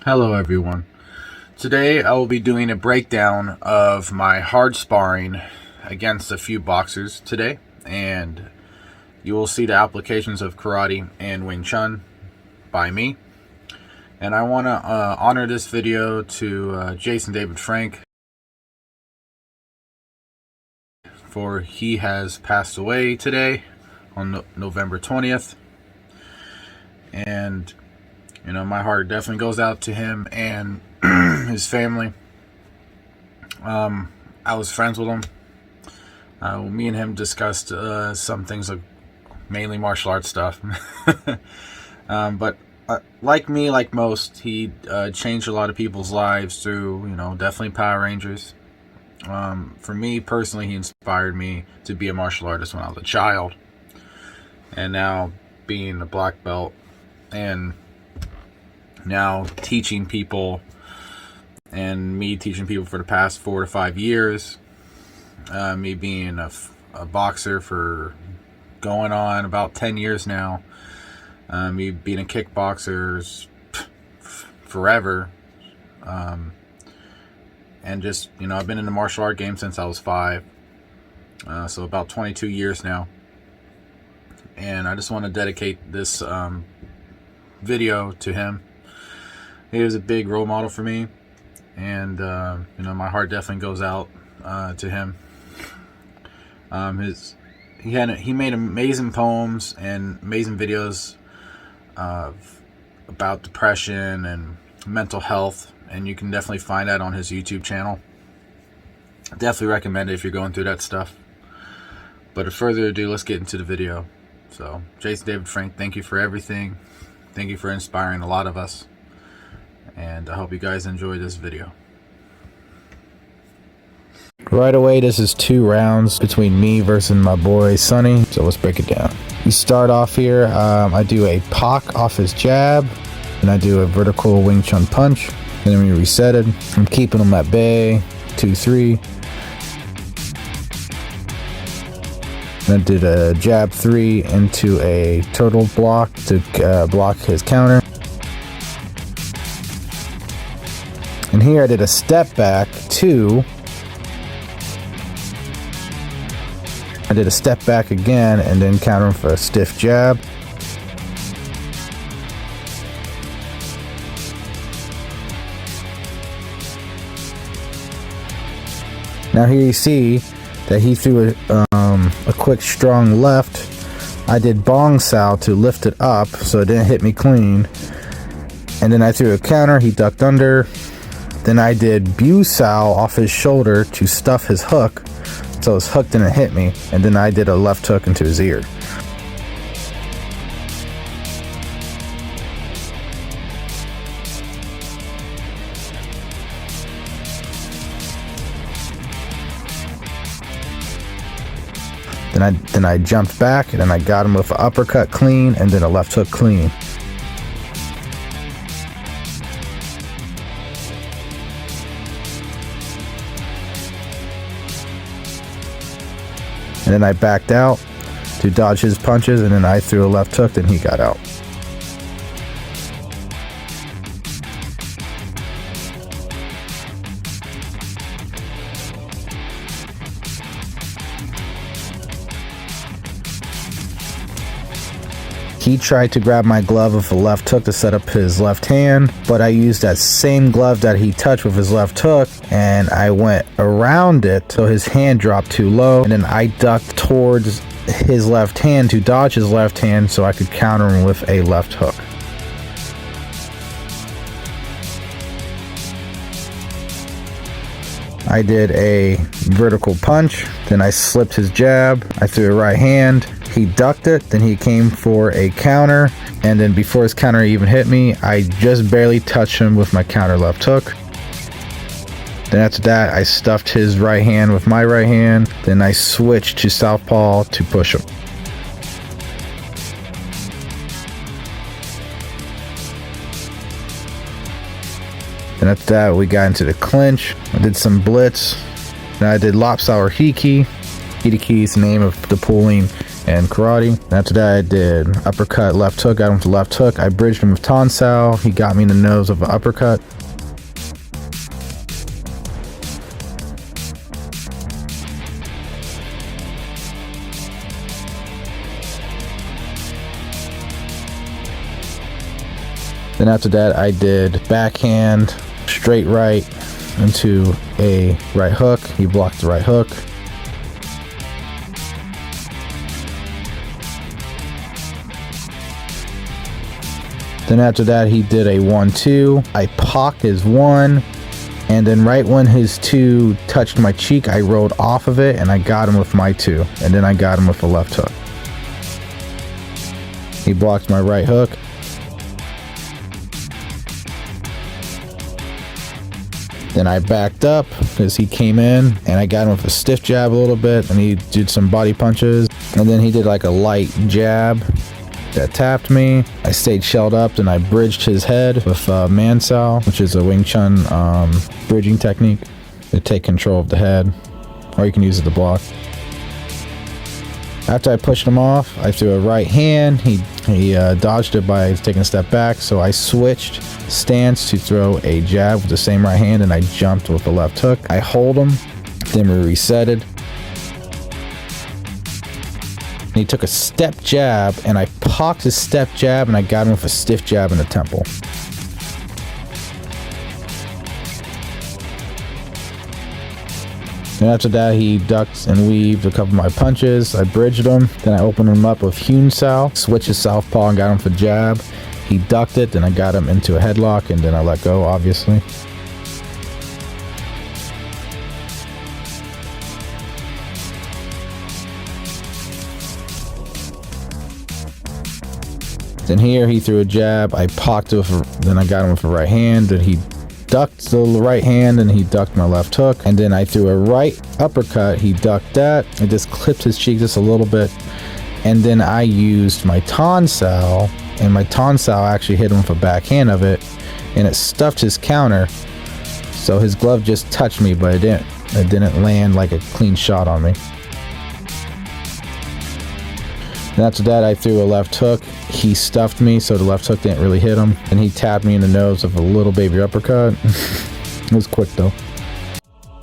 Hello everyone. Today I will be doing a breakdown of my hard sparring against a few boxers today, and you will see the applications of karate and WingChun by me. And I want to honor this video to Jason David Frank, for he has passed away today on November 20th. And you know, my heart definitely goes out to him and his family. I was friends with him. Me and him discussed some things, like mainly martial arts stuff. But like me, like most, he changed a lot of people's lives through, you know, definitely Power Rangers. For me personally, he inspired me to be a martial artist when I was a child. And now being a black belt and now teaching people, and me teaching people for the past 4 to 5 years, me being a boxer for going on about 10 years now, me being a kickboxer forever, and just, you know, I've been in the martial art game since I was 5, so about 22 years now. And I just want to dedicate this video to him. He was a big role model for me, and you know, my heart definitely goes out to him. He made amazing poems and amazing videos about depression and mental health, and you can definitely find that on his YouTube channel. Definitely recommend it if you're going through that stuff. But without further ado, let's get into the video. So, Jason David Frank, thank you for everything. Thank you for inspiring a lot of us. And I hope you guys enjoy this video. Right away, this is 2 rounds between me versus my boy Sonny. So let's break it down. We start off here. I do a Pak off his jab, and I do a vertical Wing Chun punch. And then we reset it. I'm keeping him at bay. 2-3. And I did a jab 3 into a turtle block to block his counter. And here I did a step back 2. I did a step back again and then counter him for a stiff jab. Now here you see that he threw a quick strong left. I did bong sao to lift it up so it didn't hit me clean. And then I threw a counter, he ducked under. Then I did bu sao off his shoulder to stuff his hook, so his hook didn't hit me. And then I did a left hook into his ear. Then I jumped back, and then I got him with an uppercut clean, and then a left hook clean. And then I backed out to dodge his punches, and then I threw a left hook, then he got out. He tried to grab my glove with a left hook to set up his left hand, but I used that same glove that he touched with his left hook, and I went around it so his hand dropped too low, and then I ducked towards his left hand to dodge his left hand so I could counter him with a left hook. I did a vertical punch, then I slipped his jab, I threw a right hand, he ducked it, then he came for a counter, and then before his counter even hit me, I just barely touched him with my counter left hook. Then after that, I stuffed his right hand with my right hand, then I switched to southpaw to push him. Then after that, we got into the clinch. I did some blitz. Then I did lopsauer hiki. Hiki is the name of the pulling and karate. After that, I did uppercut, left hook, got him with the left hook. I bridged him with tonsao. He got me in the nose of an uppercut. Then after that, I did backhand, straight right into a right hook. He blocked the right hook. Then after that, he did a 1-2. I pocked his 1, and then right when his 2 touched my cheek, I rolled off of it and I got him with my 2. And then I got him with a left hook. He blocked my right hook. Then I backed up because he came in, and I got him with a stiff jab a little bit, and he did some body punches, and then he did like a light jab that tapped me. I stayed shelled up, then I bridged his head with mansao, which is a WingChun bridging technique to take control of the head, or you can use it to block. After I pushed him off, I threw a right hand. He dodged it by taking a step back, so I switched stance to throw a jab with the same right hand, and I jumped with the left hook. I hold him, then we resetted. And he took a step jab, and I pocked his step jab, and I got him with a stiff jab in the temple. And after that, he ducked and weaved a couple of my punches. I bridged him. Then I opened him up with Hyun Sao, switched his southpaw and got him for jab. He ducked it, then I got him into a headlock, and then I let go, obviously. Then here, he threw a jab. I pocked it then I got him with a right hand. Then he ducked the right hand, and he ducked my left hook. And then I threw a right uppercut. He ducked that. I just clipped his cheek just a little bit. And then I used my tonsao, and my tonsao actually hit him with a backhand of it, and it stuffed his counter. So his glove just touched me, but it didn't land like a clean shot on me. And after that, I threw a left hook. He stuffed me, so the left hook didn't really hit him. And he tapped me in the nose with a little baby uppercut. It was quick though.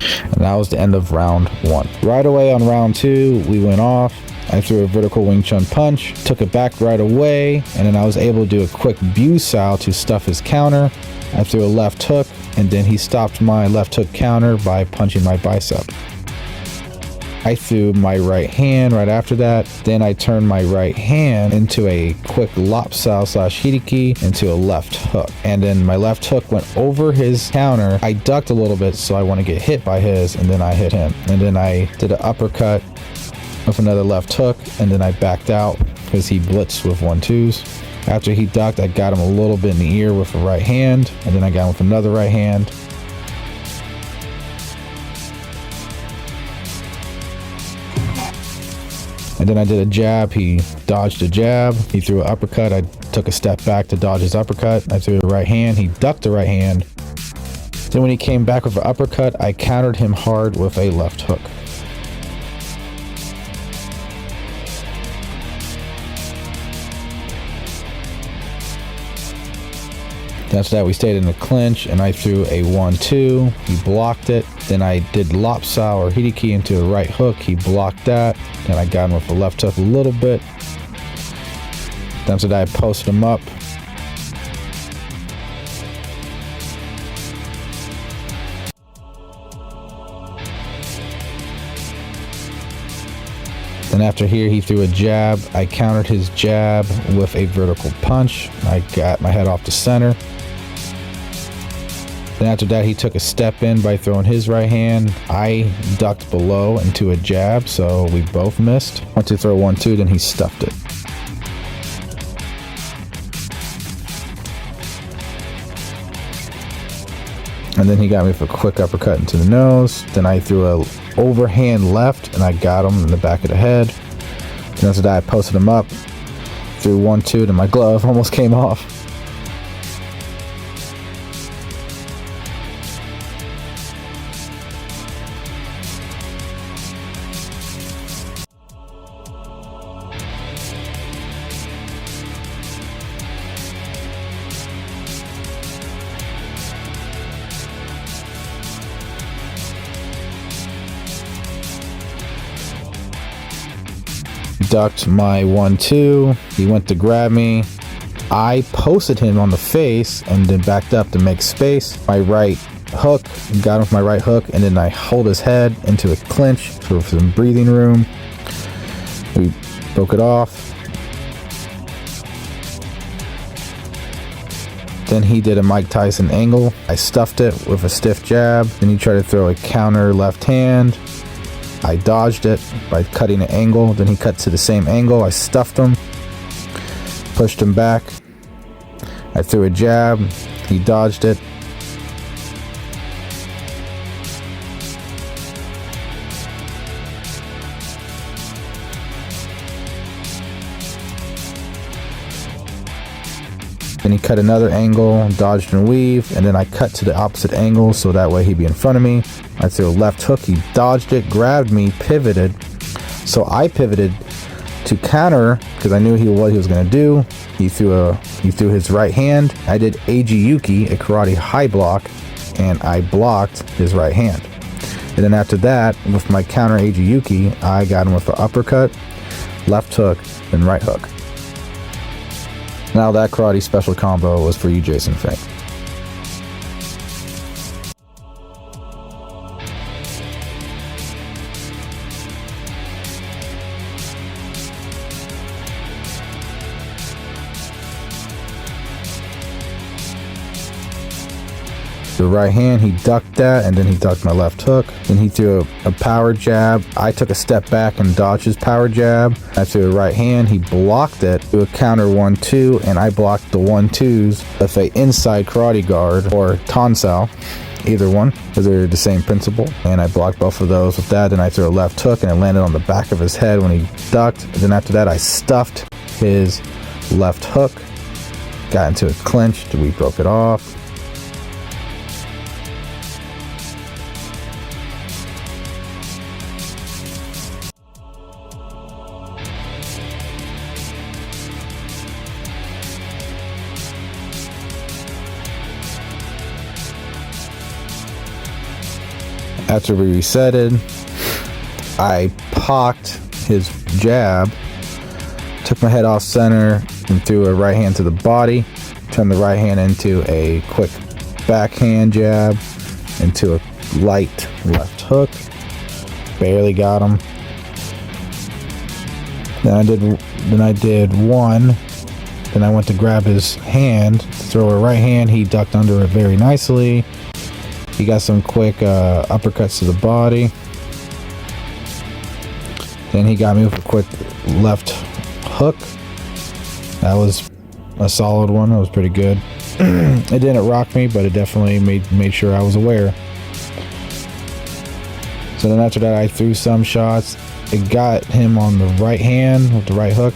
And that was the end of round 1. Right away on round 2, we went off. I threw a vertical Wing Chun punch, took it back right away, and then I was able to do a quick Bu Sao to stuff his counter. I threw a left hook, and then he stopped my left hook counter by punching my bicep. I threw my right hand right after that. Then I turned my right hand into a quick lop sao / hideki into a left hook. And then my left hook went over his counter. I ducked a little bit so I want to get hit by his, and then I hit him. And then I did an uppercut with another left hook, and then I backed out because he blitzed with 1-2s. After he ducked, I got him a little bit in the ear with a right hand, and then I got him with another right hand. And then I did a jab. He dodged a jab. He threw an uppercut. I took a step back to dodge his uppercut. I threw a right hand. He ducked the right hand. Then when he came back with an uppercut, I countered him hard with a left hook. After that, we stayed in the clinch, and I threw a 1-2. He blocked it. Then I did lop sao or hideki into a right hook. He blocked that. Then I got him with a left hook a little bit. Then after that, I posted him up. Then after here, he threw a jab. I countered his jab with a vertical punch. I got my head off the center. Then after that, he took a step in by throwing his right hand. I ducked below into a jab, so we both missed. Went to throw 1-2, then he stuffed it. And then he got me with a quick uppercut into the nose. Then I threw a overhand left, and I got him in the back of the head. Then after that, I posted him up, threw 1-2, then my glove almost came off. ducked my 1-2. He went to grab me. I posted him on the face and then backed up to make space. My right hook, got him with my right hook, and then I hold his head into a clinch for some breathing room. We broke it off. Then he did a Mike Tyson angle. I stuffed it with a stiff jab. Then he tried to throw a counter left hand. I dodged it by cutting an angle. Then he cut to the same angle. I stuffed him, pushed him back. I threw a jab. He dodged it. Then he cut another angle, dodged and weaved, and then I cut to the opposite angle so that way he'd be in front of me. I threw a left hook, he dodged it, grabbed me, pivoted. So I pivoted to counter because I knew what he was going to do. He threw his right hand. I did Agiyuki, a karate high block, and I blocked his right hand. And then after that, with my counter Agiyuki, I got him with an uppercut, left hook, and right hook. Now that karate special combo was for you, Jason Fink. The right hand, he ducked that, and then he ducked my left hook. Then he threw a power jab. I took a step back and dodged his power jab. I threw a right hand, he blocked it, threw a counter 1-2, and I blocked the 1-2s with a inside karate guard or tonsao, either one, because they're the same principle. And I blocked both of those with that. Then I threw a left hook, and it landed on the back of his head when he ducked. And then after that, I stuffed his left hook, got into a clinch, we broke it off. After we resetted, I pocked his jab, took my head off center, and threw a right hand to the body, turned the right hand into a quick backhand jab, into a light left hook, barely got him. Then I did one, then I went to grab his hand, throw a right hand, he ducked under it very nicely. He got some quick uppercuts to the body. Then he got me with a quick left hook. That was a solid one. That was pretty good. It didn't rock me, but it definitely made sure I was aware. So then after that, I threw some shots. It got him on the right hand with the right hook.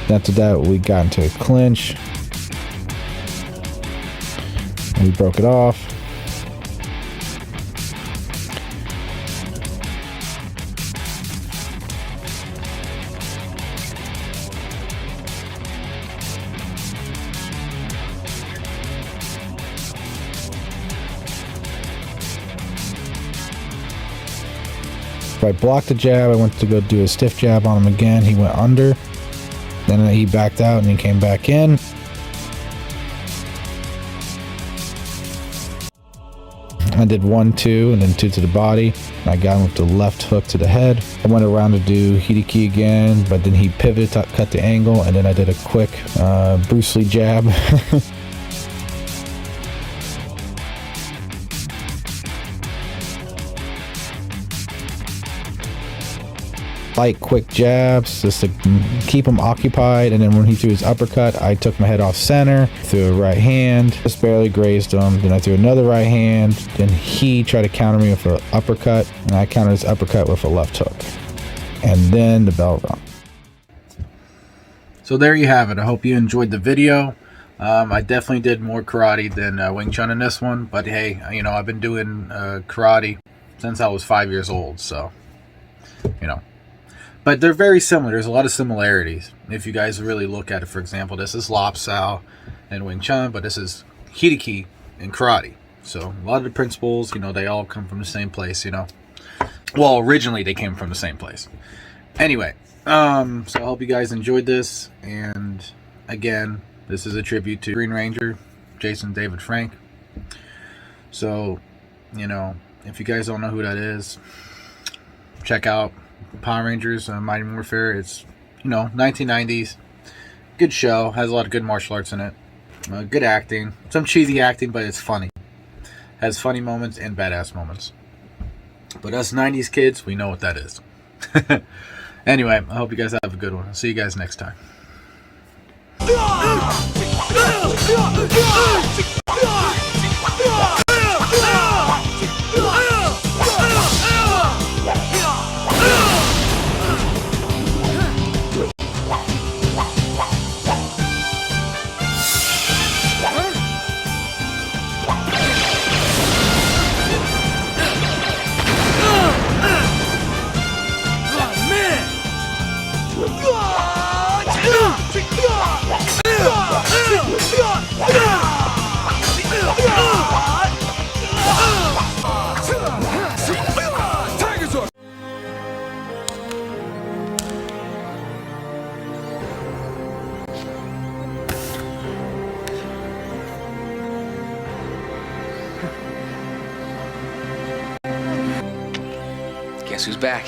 After that, we got into a clinch. We broke it off. I blocked the jab. I went to go do a stiff jab on him again. He went under. Then he backed out and he came back in. I did 1-2 and then 2 to the body. I got him with the left hook to the head. I went around to do Hideki again, but then he pivoted, cut the angle, and then I did a quick Bruce Lee jab. Light, quick jabs just to keep him occupied, and then when he threw his uppercut, I took my head off center, threw a right hand, just barely grazed him. Then I threw another right hand. Then he tried to counter me with an uppercut, and I countered his uppercut with a left hook. And then the bell rung. So there you have it. I hope you enjoyed the video. I definitely did more karate than Wing Chun in this one, but hey, you know, I've been doing karate since I was 5 years old, so you know. But they're very similar. There's a lot of similarities. If you guys really look at it, for example, this is Lop Sao and Wing Chun, but this is Hideki and karate. So a lot of the principles, you know, they all come from the same place, you know. Well, originally they came from the same place. Anyway, So I hope you guys enjoyed this, and again, this is a tribute to Green Ranger, Jason David Frank. So, you know, if you guys don't know who that is, check out Power Rangers, Mighty Warfare. It's, you know, 1990s. Good show. Has a lot of good martial arts in it. Good acting. Some cheesy acting, but it's funny. Has funny moments and badass moments. But us 90s kids, we know what that is. Anyway, I hope you guys have a good one. I'll see you guys next time. Guess who's back?